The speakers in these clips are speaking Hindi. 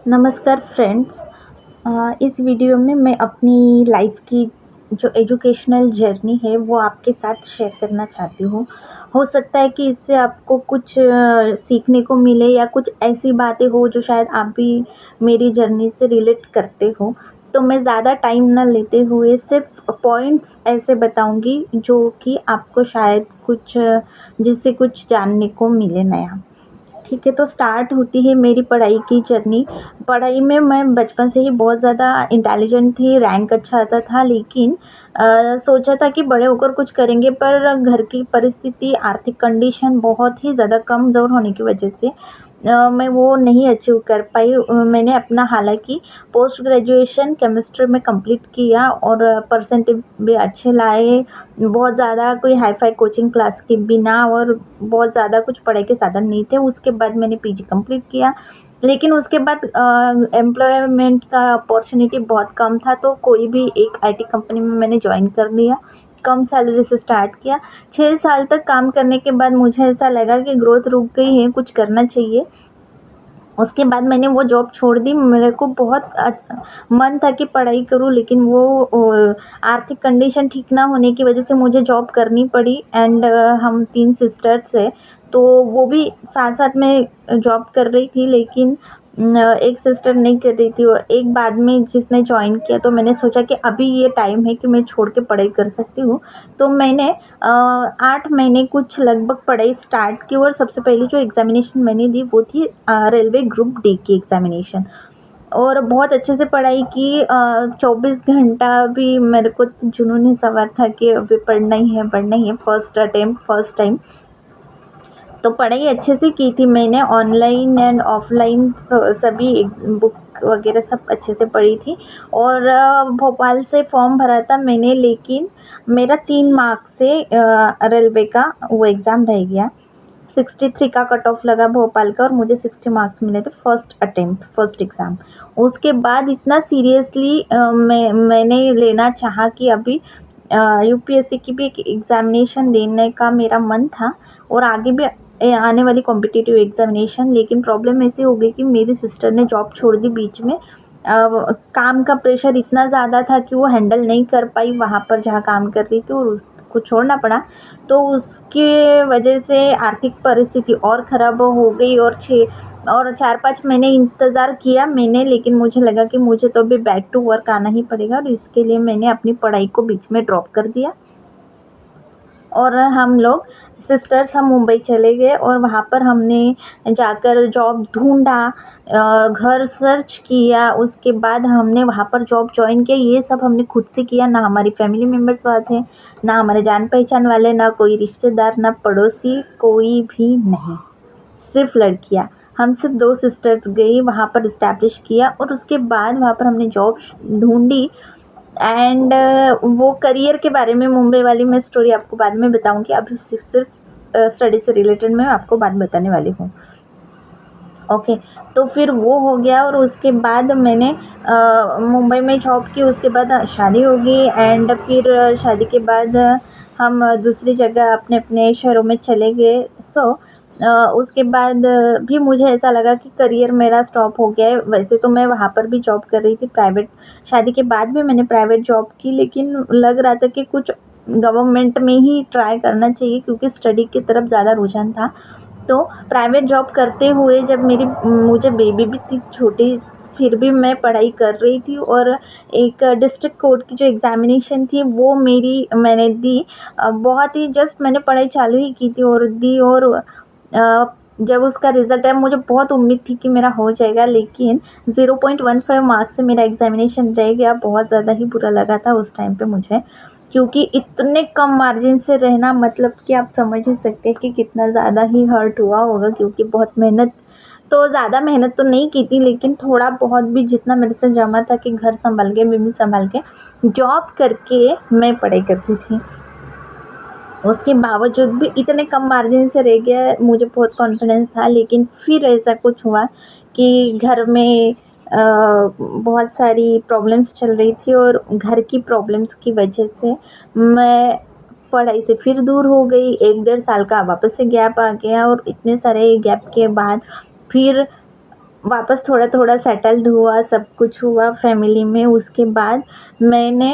नमस्कार फ्रेंड्स। इस वीडियो में मैं अपनी लाइफ की जो एजुकेशनल जर्नी है वो आपके साथ शेयर करना चाहती हूँ। हो सकता है कि इससे आपको कुछ सीखने को मिले या कुछ ऐसी बातें हो जो शायद आप भी मेरी जर्नी से रिलेट करते हो। तो मैं ज़्यादा टाइम ना लेते हुए सिर्फ पॉइंट्स ऐसे बताऊँगी जो कि आपको शायद कुछ जिससे कुछ जानने को मिले नया। ठीक है, तो स्टार्ट होती है मेरी पढ़ाई की जर्नी। पढ़ाई में मैं बचपन से ही बहुत ज़्यादा इंटेलिजेंट थी, रैंक अच्छा आता था, लेकिन सोचा था कि बड़े होकर कुछ करेंगे, पर घर की परिस्थिति, आर्थिक कंडीशन बहुत ही ज़्यादा कमज़ोर होने की वजह से मैं वो नहीं अचीव कर पाई। मैंने अपना हालाँकि पोस्ट ग्रेजुएशन केमिस्ट्री में कंप्लीट किया और परसेंटेज भी अच्छे लाए। बहुत ज़्यादा कोई हाई-फाई कोचिंग क्लास के बिना और बहुत ज़्यादा कुछ पढ़ाई के साधन नहीं थे। उसके बाद मैंने पीजी कंप्लीट किया, लेकिन उसके बाद एम्प्लॉयमेंट का अपॉर्च्युनिटी बहुत कम था, तो कोई भी एक आईटी कंपनी में मैंने जॉइन कर लिया। कम सैलरी से स्टार्ट किया। 6 साल तक काम करने के बाद मुझे ऐसा लगा कि ग्रोथ रुक गई है, कुछ करना चाहिए। उसके बाद मैंने वो जॉब छोड़ दी। मेरे को बहुत मन था कि पढ़ाई करूँ, लेकिन वो आर्थिक कंडीशन ठीक ना होने की वजह से मुझे जॉब करनी पड़ी। एंड हम 3 सिस्टर्स हैं, तो वो भी साथ-साथ में जॉब कर रही थी, लेकिन एक सिस्टर नहीं कर रही थी और एक बाद में जिसने जॉइन किया, तो मैंने सोचा कि अभी ये टाइम है कि मैं छोड़ के पढ़ाई कर सकती हूँ। तो मैंने 8 महीने कुछ लगभग पढ़ाई स्टार्ट की और सबसे पहली जो एग्ज़ामिनेशन मैंने दी वो थी रेलवे ग्रुप डी की एग्ज़ामिनेशन। और बहुत अच्छे से पढ़ाई की। 24 घंटा भी मेरे को जुनून ही सवार था कि अभी पढ़ना ही है, फर्स्ट अटेम्प्ट, फर्स्ट टाइम। तो पढ़ाई अच्छे से की थी मैंने, ऑनलाइन एंड ऑफलाइन सभी बुक वगैरह सब अच्छे से पढ़ी थी। और भोपाल से फॉर्म भरा था मैंने, लेकिन मेरा 3 मार्क्स से रेलवे का वो एग्ज़ाम रह गया। 63 का कट ऑफ लगा भोपाल का और मुझे 60 मार्क्स मिले थे फर्स्ट अटेम्प्ट, फर्स्ट एग्ज़ाम। उसके बाद इतना सीरियसली मैंने लेना चाहा कि अभी यूपीएससी की भी एक एग्ज़ामिनेशन देने का मेरा मन था और आगे भी आने वाली कॉम्पिटिटिव एग्ज़ामिनेशन। लेकिन प्रॉब्लम ऐसी हो गई कि मेरी सिस्टर ने जॉब छोड़ दी बीच में। काम का प्रेशर इतना ज़्यादा था कि वो हैंडल नहीं कर पाई वहाँ पर जहाँ काम कर रही थी और उसको छोड़ना पड़ा। तो उसके वजह से आर्थिक परिस्थिति और ख़राब हो गई और 4-5 महीने इंतज़ार किया मैंने, लेकिन मुझे लगा कि मुझे तो अभी बैक टू वर्क आना ही पड़ेगा और इसके लिए मैंने अपनी पढ़ाई को बीच में ड्रॉप कर दिया। और हम लोग सिस्टर्स हम मुंबई चले गए और वहाँ पर हमने जाकर जॉब ढूँढा, घर सर्च किया, उसके बाद हमने वहाँ पर जॉब जॉइन किया। ये सब हमने खुद से किया, ना हमारी फैमिली मेंबर्स साथ थे, ना हमारे जान-पहचान वाले, ना कोई रिश्तेदार, ना पड़ोसी, कोई भी नहीं, सिर्फ़ लड़कियाँ। हम सिर्फ़ 2 सिस्टर्स गई, वहाँ पर एस्टैब्लिश किया और उसके बाद वहाँ पर हमने जॉब ढूँढी। एंड वो करियर के बारे में मुंबई वाली मैं स्टोरी आपको बाद में बताऊँगी। अभी सिर्फ़ स्टडी से रिलेटेड मैं आपको बात बताने वाली हूँ। ओके, तो फिर वो हो गया और उसके बाद मैंने मुंबई में जॉब की। उसके बाद शादी हो गई एंड फिर शादी के बाद हम दूसरी जगह अपने-अपने शहरों में चले गए। उसके बाद भी मुझे ऐसा लगा कि करियर मेरा स्टॉप हो गया है। वैसे तो मैं वहाँ पर भी जॉब कर रही थी प्राइवेट। शादी के बाद भी मैंने प्राइवेट जॉब की, लेकिन लग रहा था कि कुछ गवर्नमेंट में ही ट्राई करना चाहिए क्योंकि स्टडी की तरफ ज़्यादा रुझान था। तो प्राइवेट जॉब करते हुए जब मुझे बेबी भी थी छोटी, फिर भी मैं पढ़ाई कर रही थी और एक डिस्ट्रिक्ट कोर्ट की जो एग्ज़ामिनेशन थी वो मैंने दी। बहुत ही जस्ट मैंने पढ़ाई चालू ही की थी और दी। और जब उसका रिज़ल्ट आया मुझे बहुत उम्मीद थी कि मेरा हो जाएगा, लेकिन 0.15 मार्क्स से मेरा एग्ज़ामिनेशन रह गया। बहुत ज़्यादा ही बुरा लगा था उस टाइम पे मुझे, क्योंकि इतने कम मार्जिन से रहना मतलब कि आप समझ ही सकते हैं कि कितना ज़्यादा ही हर्ट हुआ होगा, क्योंकि बहुत मेहनत तो ज़्यादा मेहनत तो नहीं की थी, लेकिन थोड़ा बहुत भी जितना मेरे से जमा था कि घर सँभाल के, बेबी सँभाल के, जॉब करके मैं पढ़ाई करती थी। उसके बावजूद भी इतने कम मार्जिन से रह गया, मुझे बहुत कॉन्फिडेंस था। लेकिन फिर ऐसा कुछ हुआ कि घर में बहुत सारी प्रॉब्लम्स चल रही थी और घर की प्रॉब्लम्स की वजह से मैं पढ़ाई से फिर दूर हो गई। 1 डेढ़ साल का वापस से गैप आ गया और इतने सारे गैप के बाद फिर वापस थोड़ा थोड़ा सेटल्ड हुआ, सब कुछ हुआ फैमिली में। उसके बाद मैंने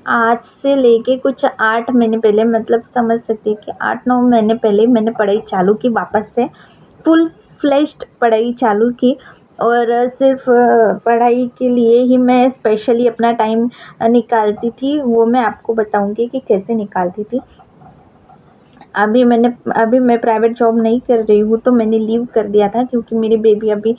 आज से लेके कुछ 8 महीने पहले, मतलब समझ सकते हैं कि 8-9 महीने पहले मैंने पढ़ाई चालू की वापस से, फुल फ्लेश्ड पढ़ाई चालू की। और सिर्फ पढ़ाई के लिए ही मैं स्पेशली अपना टाइम निकालती थी, वो मैं आपको बताऊंगी कि कैसे निकालती थी। अभी मैं प्राइवेट जॉब नहीं कर रही हूँ, तो मैंने लीव कर दिया था क्योंकि मेरी बेबी अभी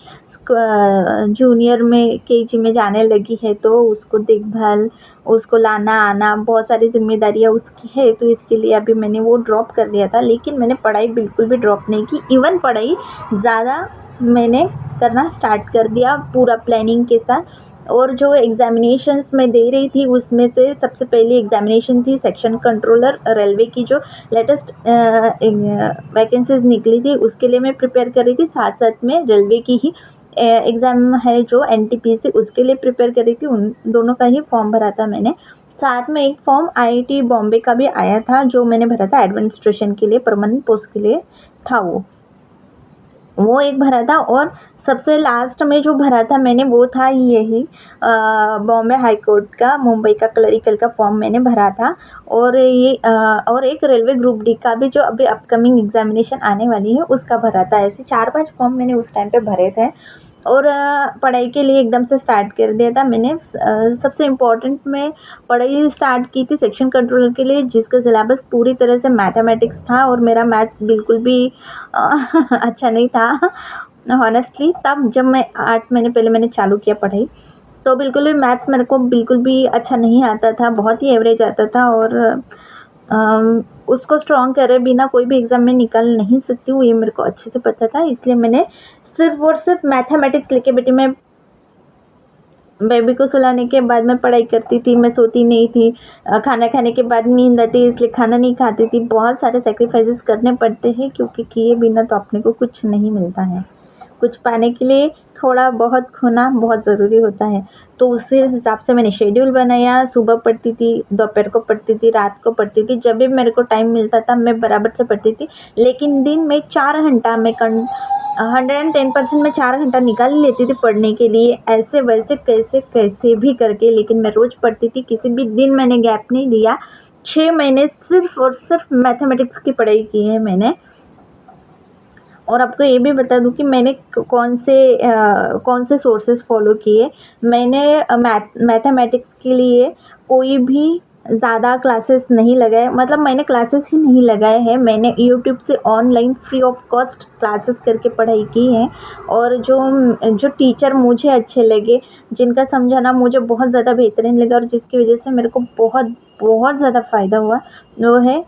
जूनियर में केजी में जाने लगी है, तो उसको देखभाल, उसको लाना आना, बहुत सारी जिम्मेदारियाँ उसकी है, तो इसके लिए अभी मैंने वो ड्रॉप कर दिया था। लेकिन मैंने पढ़ाई बिल्कुल भी ड्रॉप नहीं की, इवन पढ़ाई ज़्यादा मैंने करना स्टार्ट कर दिया पूरा प्लानिंग के साथ। और जो एग्जामिनेशंस मैं दे रही थी उसमें से सबसे पहली एग्जामिनेशन थी सेक्शन कंट्रोलर रेलवे की, जो लेटेस्ट वैकेंसीज निकली थी उसके लिए मैं प्रिपेयर कर रही थी। साथ साथ में रेलवे की ही एग्ज़ाम है जो एनटीपीसी, उसके लिए प्रिपेयर कर रही थी। उन दोनों का ही फॉर्म भरा था मैंने। साथ में एक फॉर्म आईआईटी बॉम्बे का भी आया था जो मैंने भरा था, एडमिनिस्ट्रेशन के लिए, परमानेंट पोस्ट के लिए था वो एक भरा था। और सबसे लास्ट में जो भरा था मैंने वो था यही बॉम्बे हाई कोर्ट का, मुंबई का क्लरिकल का फॉर्म मैंने भरा था। और ये और एक रेलवे ग्रुप डी का भी जो अभी अपकमिंग एग्जामिनेशन आने वाली है उसका भरा था। ऐसे 4-5 फॉर्म मैंने उस टाइम पे भरे थे और पढ़ाई के लिए एकदम से स्टार्ट कर दिया था मैंने। सबसे इम्पोर्टेंट मैं पढ़ाई स्टार्ट की थी सेक्शन कंट्रोलर के लिए, जिसका सिलेबस पूरी तरह से मैथमेटिक्स था और मेरा मैथ्स बिल्कुल भी अच्छा नहीं था हॉनेस्टली। तब जब मैं 8 महीने पहले मैंने चालू किया पढ़ाई, तो बिल्कुल भी मैथ्स मेरे को बिल्कुल भी अच्छा नहीं आता था, बहुत ही एवरेज आता था। और उसको स्ट्रॉन्ग करे बिना कोई भी एग्ज़ाम में निकाल नहीं सकती हूँ, ये मेरे को अच्छे से पता था। इसलिए मैंने सिर्फ और सिर्फ मैथमेटिक्स लेके बेटी मैं बेबी को सुलाने के बाद मैं पढ़ाई करती थी, मैं सोती नहीं थी। खाना खाने के बाद नींद आती इसलिए खाना नहीं खाती थी। बहुत सारे सैक्रिफाइसेस करने पड़ते हैं क्योंकि किए बिना तो अपने को कुछ नहीं मिलता है। कुछ पाने के लिए थोड़ा बहुत खोना बहुत ज़रूरी होता है। तो उसी हिसाब से मैंने शेड्यूल बनाया, सुबह पढ़ती थी, दोपहर को पढ़ती थी, रात को पढ़ती थी, जब भी मेरे को टाइम मिलता था मैं बराबर से पढ़ती थी। लेकिन दिन में 4 घंटा मैं 110% में 4 घंटा निकाल ही लेती थी पढ़ने के लिए, ऐसे वैसे कैसे कैसे भी करके। लेकिन मैं रोज़ पढ़ती थी, किसी भी दिन मैंने गैप नहीं दिया। 6 महीने सिर्फ और सिर्फ मैथमेटिक्स की पढ़ाई की है मैंने। और आपको ये भी बता दूँ कि मैंने कौन से सोर्सेस फॉलो किए। मैंने मैथमेटिक्स के लिए कोई भी ज़्यादा क्लासेस नहीं लगाए, मतलब मैंने क्लासेस ही नहीं लगाए हैं। मैंने यूट्यूब से online free of cost classes करके पढ़ाई की है। और जो टीचर मुझे अच्छे लगे, जिनका समझाना मुझे बहुत ज़्यादा बेहतरीन लगा और जिसकी वजह से मेरे को बहुत बहुत ज़्यादा फ़ायदा हुआ, वो है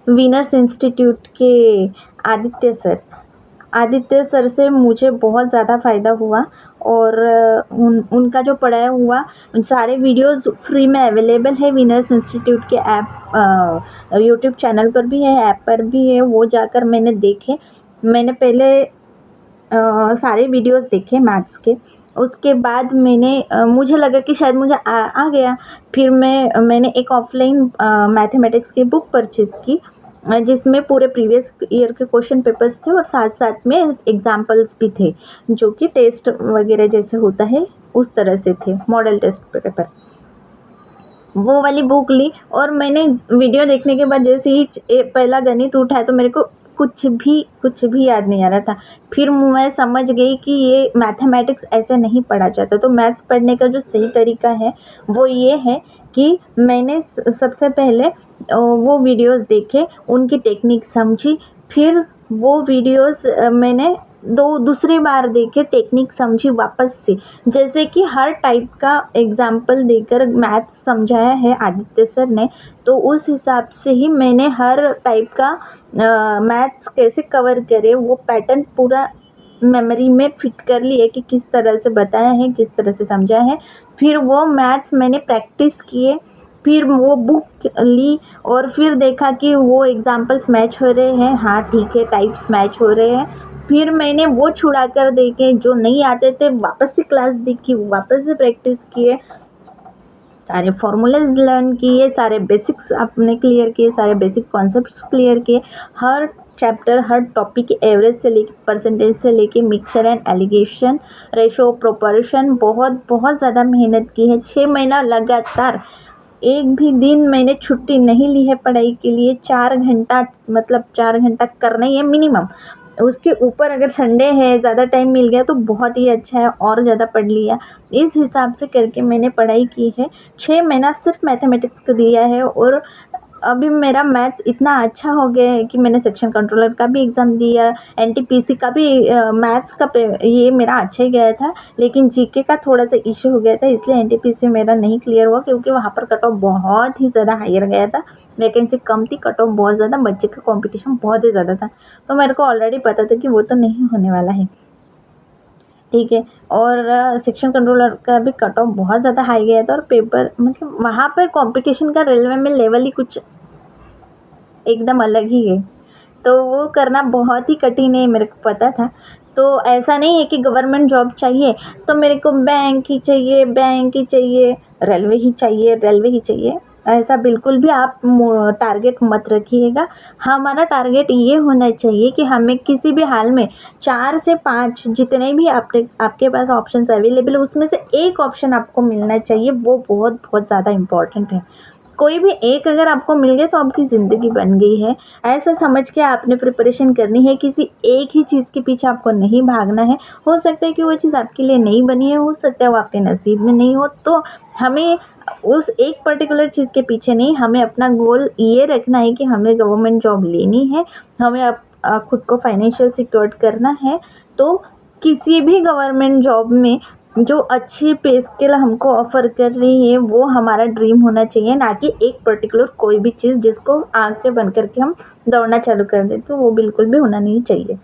विनर्स इंस्टीट्यूट के आदित्य सर। आदित्य सर से मुझे बहुत ज़्यादा फ़ायदा हुआ। और उनका जो पढ़ाया हुआ सारे वीडियोस फ्री में अवेलेबल है विनर्स इंस्टीट्यूट के ऐप, यूट्यूब चैनल पर भी है, ऐप पर भी है, वो जाकर मैंने देखे। मैंने पहले सारे वीडियोस देखे मैथ्स के। उसके बाद मुझे लगा कि शायद मुझे आ गया। फिर मैंने एक ऑफ़लाइन मैथमेटिक्स की बुक परचेज़ की, जिसमें पूरे प्रीवियस ईयर के क्वेश्चन पेपर्स थे और साथ-साथ में एग्ज़ाम्पल्स भी थे, जो कि टेस्ट वगैरह जैसे होता है उस तरह से थे, मॉडल टेस्ट पेपर। वो वाली बुक ली और मैंने वीडियो देखने के बाद जैसे ही पहला गणित उठा तो मेरे को कुछ भी याद नहीं आ रहा था। फिर मैं समझ गई कि ये मैथमेटिक्स ऐसे नहीं पढ़ा जाता। तो मैथ्स पढ़ने का जो सही तरीका है वो ये है कि मैंने सबसे पहले वो वीडियोस देखे, उनकी टेक्निक समझी। फिर वो वीडियोस मैंने दूसरी बार देखे, टेक्निक समझी वापस से। जैसे कि हर टाइप का एग्जाम्पल देकर मैथ समझाया है आदित्य सर ने, तो उस हिसाब से ही मैंने हर टाइप का मैथ्स कैसे कवर करे वो पैटर्न पूरा मेमोरी में फिट कर लिए कि किस तरह से बताया है, किस तरह से समझाया है। फिर वो मैथ्स मैंने प्रैक्टिस किए, फिर वो बुक ली और फिर देखा कि वो एग्जाम्पल्स मैच हो रहे हैं, हाँ ठीक है, टाइप्स मैच हो रहे हैं। फिर मैंने वो छुड़ा कर देखे, जो नहीं आते थे वापस से क्लास देखी, वापस से प्रैक्टिस किए, सारे फॉर्मूलाज लर्न किए, सारे बेसिक्स आपने क्लियर किए, सारे बेसिक कॉन्सेप्ट्स क्लियर किए। हर चैप्टर, हर टॉपिक के एवरेज से लेके परसेंटेज से लेके mixture and allegation, ratio, proportion, बहुत बहुत ज़्यादा मेहनत की है। 6 महीना लगातार एक भी दिन मैंने छुट्टी नहीं ली है पढ़ाई के लिए। 4 घंटा, मतलब 4 घंटा करना ही है मिनिमम। उसके ऊपर अगर संडे है, ज़्यादा टाइम मिल गया तो बहुत ही अच्छा है, और ज़्यादा पढ़ लिया। इस हिसाब से करके मैंने पढ़ाई की है। 6 महीना सिर्फ मैथमेटिक्स को दिया है, और अभी मेरा मैथ्स इतना अच्छा हो गया है कि मैंने सेक्शन कंट्रोलर का भी एग्ज़ाम दिया, एनटीपीसी का भी। मैथ्स का ये मेरा अच्छा ही गया था, लेकिन जीके का थोड़ा सा इशू हो गया था, इसलिए एनटीपीसी मेरा नहीं क्लियर हुआ, क्योंकि वहाँ पर कट ऑफ बहुत ही ज़्यादा हायर गया था। वैकेंसी कम थी, कट ऑफ बहुत ज़्यादा, बच्चे का कंपटीशन बहुत ही ज़्यादा था। तो मेरे को ऑलरेडी पता था कि वो तो नहीं होने वाला है, ठीक है। और सेक्शन कंट्रोलर का भी कट ऑफ बहुत ज़्यादा हाई गया था, और पेपर मतलब वहाँ पर कंपटीशन का रेलवे में लेवल ही कुछ एकदम अलग ही है। तो वो करना बहुत ही कठिन है, मेरे को पता था। तो ऐसा नहीं है कि गवर्नमेंट जॉब चाहिए तो मेरे को बैंक ही चाहिए, बैंक ही चाहिए, रेलवे ही चाहिए, रेलवे ही चाहिए। ऐसा बिल्कुल भी आप टारगेट मत रखिएगा। हमारा टारगेट ये होना चाहिए कि हमें किसी भी हाल में 4 से 5 जितने भी आपके पास ऑप्शंस अवेलेबल है, उसमें से एक ऑप्शन आपको मिलना चाहिए। वो बहुत बहुत ज़्यादा इम्पोर्टेंट है। कोई भी एक अगर आपको मिल गया तो आपकी ज़िंदगी बन गई है। ऐसा समझ के आपने प्रिपरेशन करनी है, किसी एक ही चीज़ के पीछे आपको नहीं भागना है। हो सकता है कि वो चीज़ आपके लिए नहीं बनी है, हो सकता है वो आपके नसीब में नहीं हो, तो हमें उस एक पर्टिकुलर चीज़ के पीछे नहीं, हमें अपना गोल ये रखना है कि हमें गवर्नमेंट जॉब लेनी है, हमें खुद को फाइनेंशियल सिक्योर्ड करना है। तो किसी भी गवर्नमेंट जॉब में जो अच्छी पे स्केल हमको ऑफ़र कर रही है, वो हमारा ड्रीम होना चाहिए, ना कि एक पर्टिकुलर कोई भी चीज़ जिसको आँखें बंद करके हम दौड़ना चालू कर दें, तो वो बिल्कुल भी होना नहीं चाहिए।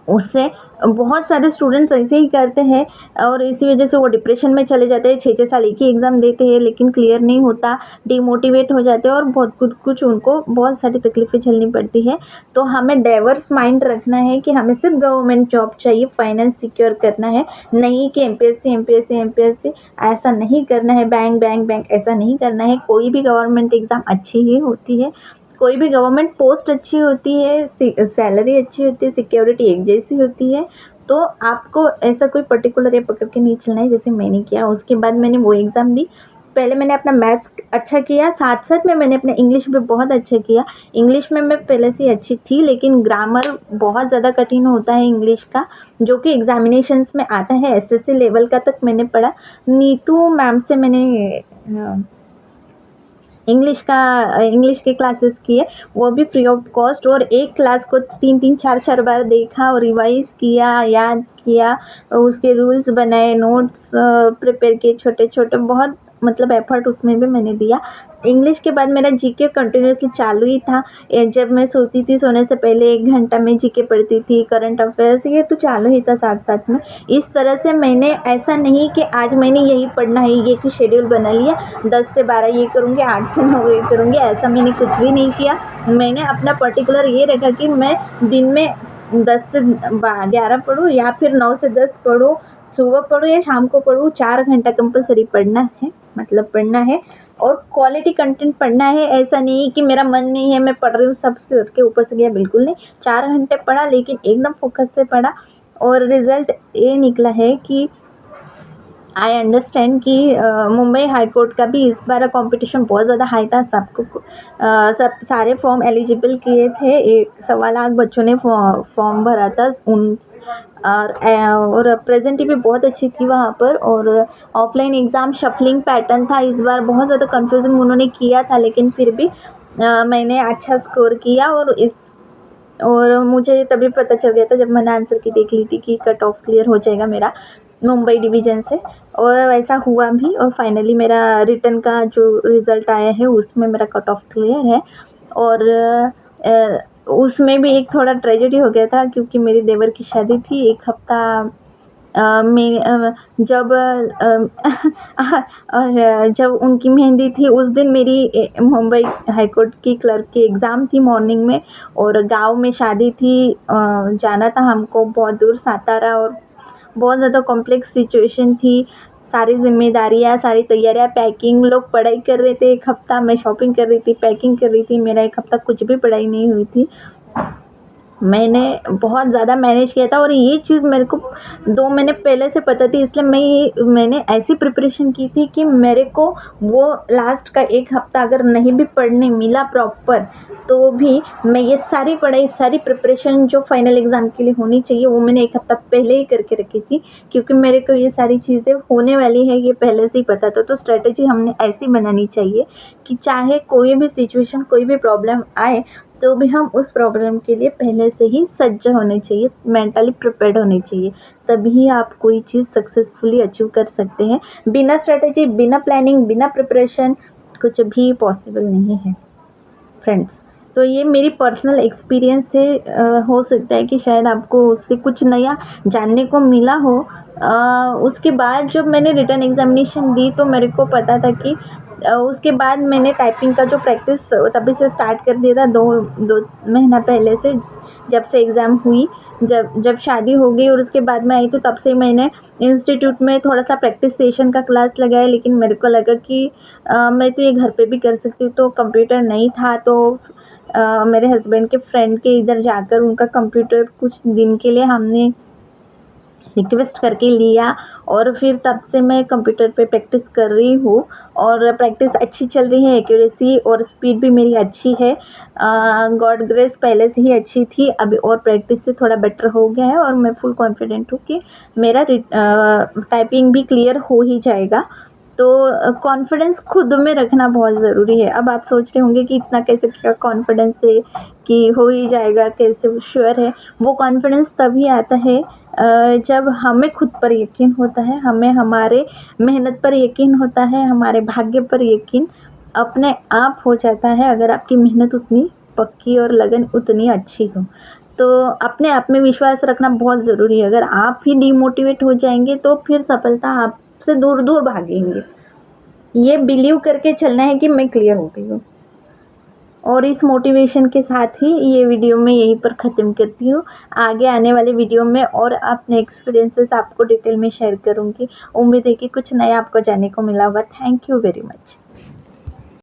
उससे बहुत सारे स्टूडेंट्स ऐसे ही करते हैं, और इसी वजह से वो डिप्रेशन में चले जाते हैं। 6-6 साल एक ही एग्ज़ाम देते हैं, लेकिन क्लियर नहीं होता, डिमोटिवेट हो जाते हैं, और बहुत कुछ उनको बहुत सारी तकलीफ़ें झेलनी पड़ती है। तो हमें डाइवर्स माइंड रखना है कि हमें सिर्फ गवर्नमेंट जॉब चाहिए, फाइनेंस सिक्योर करना है, नहीं कि एमपीएससी ऐसा नहीं करना है, बैंक ऐसा नहीं करना है। कोई भी गवर्नमेंट एग्ज़ाम अच्छी ही होती है, कोई भी गवर्नमेंट पोस्ट अच्छी होती है, सैलरी अच्छी होती है, सिक्योरिटी एक जैसी होती है। तो आपको ऐसा कोई पर्टिकुलर ये पकड़ के नहीं चलना है, जैसे मैंने किया। उसके बाद मैंने वो एग्ज़ाम दी। पहले मैंने अपना मैथ्स अच्छा किया, साथ-साथ में मैंने अपना इंग्लिश भी बहुत अच्छा किया। इंग्लिश में मैं पहले से ही अच्छी थी, लेकिन ग्रामर बहुत ज़्यादा कठिन होता है इंग्लिश का, जो कि एग्ज़ामिनेशंस में आता है। एसएससी लेवल का तक मैंने पढ़ा। नीतू मैम से मैंने इंग्लिश के क्लासेस किए, वो भी फ्री ऑफ कॉस्ट, और एक क्लास को 3-3 4-4 बार देखा और रिवाइज़ किया, याद किया, उसके रूल्स बनाए, नोट्स प्रिपेयर किए छोटे-छोटे, बहुत मतलब एफ़र्ट उसमें भी मैंने दिया। इंग्लिश के बाद मेरा जीके कंटिन्यूअसली चालू ही था। जब मैं सोती थी सोने से पहले 1 घंटा मैं जीके पढ़ती थी, करंट अफ़ेयर्स ये तो चालू ही था साथ-साथ में। इस तरह से मैंने, ऐसा नहीं कि आज मैंने यही पढ़ना है, ये कुछ शेड्यूल बना लिया, 10 से 12 ये करूँगी, 8 से 9 ये करूँगी, ऐसा मैंने कुछ भी नहीं किया। मैंने अपना पर्टिकुलर ये रखा कि मैं दिन में 10 से 11 पढूँ, या फिर 9 से 10 पढूँ, सुबह पढूँ या शाम को पढूँ, 4 घंटा कंपल्सरी पढ़ना है, मतलब पढ़ना है, और क्वालिटी कंटेंट पढ़ना है। ऐसा नहीं कि मेरा मन नहीं है, मैं पढ़ रही हूँ, सब सिर के ऊपर से गया, बिल्कुल नहीं। 4 घंटे पढ़ा, लेकिन एकदम फ़ोकस से पढ़ा, और रिज़ल्ट ये निकला है कि आई अंडरस्टैंड कि मुंबई हाई कोर्ट का भी इस बार कंपटीशन बहुत ज़्यादा हाई था। सब सारे फॉर्म एलिजिबल किए थे, 1 सवा लाख बच्चों ने फॉर्म भरा था। और प्रेजेंटी भी बहुत अच्छी थी वहाँ पर, और ऑफलाइन एग्ज़ाम शफलिंग पैटर्न था इस बार, बहुत ज़्यादा कन्फ्यूज़न उन्होंने किया था, लेकिन फिर भी मैंने अच्छा स्कोर किया। और मुझे तभी पता चल गया था जब मैंने आंसर की देख ली थी कि कट ऑफ क्लियर हो जाएगा मेरा मुंबई डिवीज़न से, और वैसा हुआ भी। और फाइनली मेरा रिटन का जो रिज़ल्ट आया है उसमें मेरा कट ऑफ क्लियर है। और उसमें भी एक थोड़ा ट्रेजेडी हो गया था, क्योंकि मेरी देवर की शादी थी 1 हफ़्ता जब और जब उनकी मेहंदी थी उस दिन मेरी मुंबई हाई कोर्ट की क्लर्क की एग्ज़ाम थी मॉर्निंग में, और गाँव में शादी थी। जाना था हमको बहुत दूर, सातारा, और बहुत ज़्यादा कॉम्प्लेक्स सिचुएशन थी। सारी ज़िम्मेदारियाँ, सारी तैयारियाँ, पैकिंग, लोग पढ़ाई कर रहे थे 1 हफ़्ता, मैं शॉपिंग कर रही थी, पैकिंग कर रही थी। मेरा 1 हफ़्ता कुछ भी पढ़ाई नहीं हुई थी। मैंने बहुत ज़्यादा मैनेज किया था और ये चीज़ मेरे को 2 महीने पहले से पता थी, इसलिए मैंने ऐसी प्रिपरेशन की थी कि मेरे को वो लास्ट का 1 हफ़्ता अगर नहीं भी पढ़ने मिला प्रॉपर, तो भी मैं ये सारी पढ़ाई, सारी प्रिपरेशन जो फाइनल एग्ज़ाम के लिए होनी चाहिए, वो मैंने 1 हफ़्ता पहले ही करके रखी थी, क्योंकि मेरे को ये सारी चीज़ें होने वाली है ये पहले से ही पता था। तो स्ट्रैटेजी हमने ऐसी बनानी चाहिए कि चाहे कोई भी सिचुएशन, कोई भी प्रॉब्लम आए, तो भी हम उस प्रॉब्लम के लिए पहले से ही सज्ज होने चाहिए, मेंटली प्रिपेयर्ड होने चाहिए, तभी आप कोई चीज़ सक्सेसफुली अचीव कर सकते हैं। बिना स्ट्रैटेजी, बिना प्लानिंग, बिना प्रिपरेशन कुछ भी पॉसिबल नहीं है फ्रेंड्स। तो ये मेरी पर्सनल एक्सपीरियंस से हो सकता है कि शायद आपको उससे कुछ नया जानने को मिला हो। उसके बाद जब मैंने रिटन एग्ज़ामिनेशन दी तो मेरे को पता था कि उसके बाद मैंने टाइपिंग का जो प्रैक्टिस तभी से स्टार्ट कर दिया था, 2 महीना पहले से, जब से एग्ज़ाम हुई। जब शादी हो गई और उसके बाद मैं आई, तो तब से मैंने इंस्टीट्यूट में थोड़ा-सा प्रैक्टिस सेशन का क्लास लगाया, लेकिन मेरे को लगा कि मैं तो ये घर पे भी कर सकती हूँ। तो कंप्यूटर नहीं था, तो मेरे हस्बैंड के फ्रेंड के इधर जाकर उनका कंप्यूटर कुछ दिन के लिए हमने रिक्वेस्ट करके लिया और फिर तब से मैं कंप्यूटर पे प्रैक्टिस कर रही हूँ और प्रैक्टिस अच्छी चल रही है, एक्यूरेसी और स्पीड भी मेरी अच्छी है। गॉड ग्रेस पहले से ही अच्छी थी, अभी और प्रैक्टिस से थोड़ा बेटर हो गया है और मैं फुल कॉन्फिडेंट हूँ कि मेरा टाइपिंग भी क्लियर हो ही जाएगा। तो कॉन्फिडेंस खुद में रखना बहुत ज़रूरी है। अब आप सोच रहे होंगे कि इतना कैसे क्या कॉन्फिडेंस है कि हो ही जाएगा, कैसे श्योर है? वो कॉन्फिडेंस तभी आता है जब हमें खुद पर यकीन होता है, हमें हमारे मेहनत पर यकीन होता है, हमारे भाग्य पर यकीन अपने आप हो जाता है, अगर आपकी मेहनत उतनी पक्की और लगन उतनी अच्छी हो। तो अपने आप में विश्वास रखना बहुत ज़रूरी है। अगर आप ही डिमोटिवेट हो जाएँगे तो फिर सफलता आपसे दूर-दूर भागेंगे। ये बिलीव करके चलना है कि मैं क्लियर हो गई हूँ। और इस मोटिवेशन के साथ ही ये वीडियो मैं यहीं पर ख़त्म करती हूँ। आगे आने वाले वीडियो में और अपने एक्सपीरियंसेस आपको डिटेल में शेयर करूँगी। उम्मीद है कि कुछ नया आपको जानने को मिला होगा। Thank you very much.